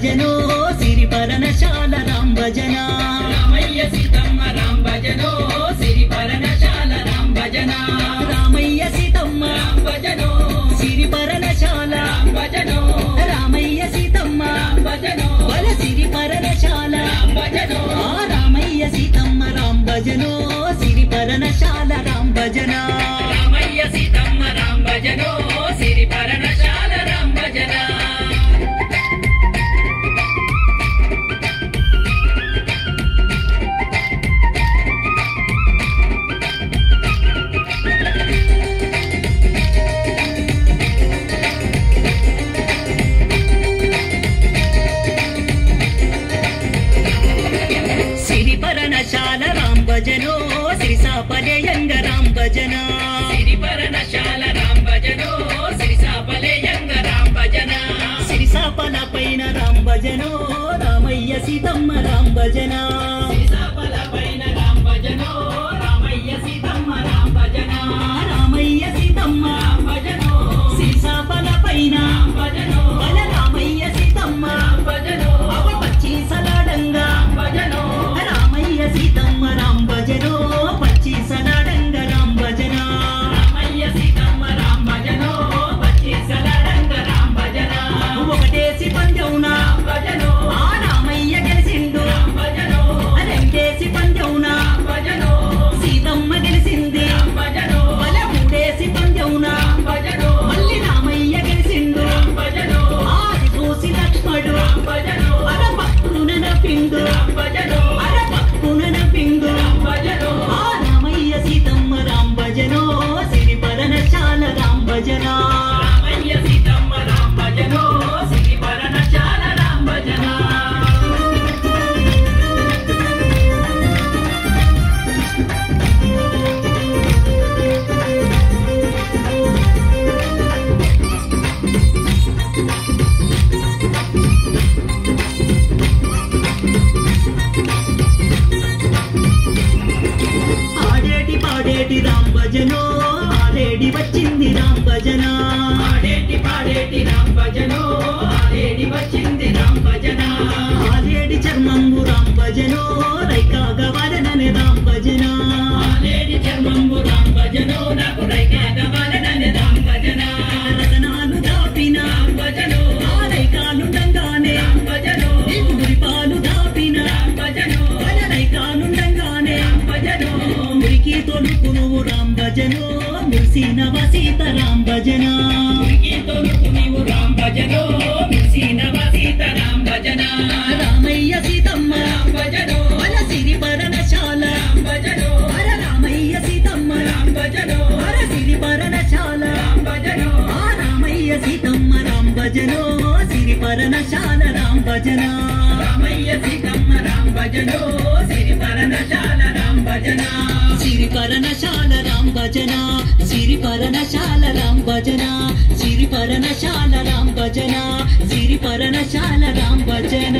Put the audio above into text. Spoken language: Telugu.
భజనో సిరి పరనశాల రామ భజన రామయ్య సీతమ్మ రామ భజనో సిరి పరనశాల రామ భజన రామయ్య సీతమ్మ రామ భజనో సిరి పరనశాల రామ భజనో రామయ్య సీతమ్మ రామ భజనో బల సిరి పరనశాల రామ భజనో రామయ్య సీతమ్మ రామ భజనో సిరి పరనశాల రామ భజన రామయ్య సీతమ్మ రామ భజనో సిరి పరనశాల రామ భజన సిరి పరనశాల రామ భజనో సిరిసాపలేయంగ రామ భజన సిరి పరనశాల రామ భజనో సిరిసాపలేయంగ రామ భజన సిరిసాపల పైన రామ భజనో రామయ్య సీతమ్మ రామ భజన సిరిసాపల పైన రామ భజనో రామయ్య సీతమ్మ రామ భజన రామయ్య సీతమ్మ రామ భజనో సిరిసాపల పైన రామ భజనో బల రామయ్య సీతమ్మ రామ భజనో అవ పచ్చి సలాడంగా రామ భజనో రామయ్య సీతమ్మ రామ భజనో పచ్చి సలాడంగ రామ భజన రామయ్య సీతమ్మ రామ భజనో పచ్చి సలాడంగ రామ భజన ఒకటేసి పంజౌన రామ భజనో ఆ రామయ్య గెలిసిండు రామ భజనో రెండేసి పంజౌన రామ భజనో సీతమ్మ గెలిసింది రామ భజనో బల మూడేసి పంజౌన రామ భజనో మళ్ళీ రామయ్య గెలిసిండు రామ భజనో ఆది చూసి లక్ష్మణుడు రామ భజనో అర భక్తున నపిండు రామ భజనో అర భక్తున నపిండు రామ భజనో ఆ రామయ్య సీతమ్మ రామ భజనో సిరి పరనశాల రామ భజన రామయ్య సీతమ్మ రామ భజనో సిరి పరనశాల రామ భజన ఆడేటి పాడేటి రామ భజనో ఆడేడి వచ్చింది రామ భజన ఆడేటి పాడేటి రామ భజనో ఆడేటి వచ్చింది రామ భజన ఆడేడి చర్మంబు రామ భజనో రైకాగా వరనని రామ భజన ఆడేటి చర్మంబు రామ భజనో నాకు రైకాగవాలనని రామ భజన రతనాలు దాపిన రామ భజనో ఆ రైకాలుండంగానే రామ భజనో నీకు గురిపాలు దాపిన రామ భజనో బల రైకాలుండంగానే రామ భజనో మురికి తొలుపు నువ్వు రామ భజనో మురిసిన సీత రామ భజన ఉరికి తొలుపు నీవు రామ భజనో మురిసినవ సీత రామ భజన రామయ్య సీతమ్మ రామ భజనో బల సిరి పరనశాల రామ భజనో అర రామయ్య సీతమ్మ రామ భజనో అర సిరి పరనశాల రామ భజనో ఆ రామయ్య సీతమ్మ రామ భజనో సిరి పరనశాల రామ భజన రామయ్య సీతమ్మ రామ భజనో సిరి పరనశాల రామ భజన సిరి పరనశాల రామ భజన సిరి పరనశాల రామ భజన సిరి పరనశాల రామ భజన సిరి పరనశాల రామ భజన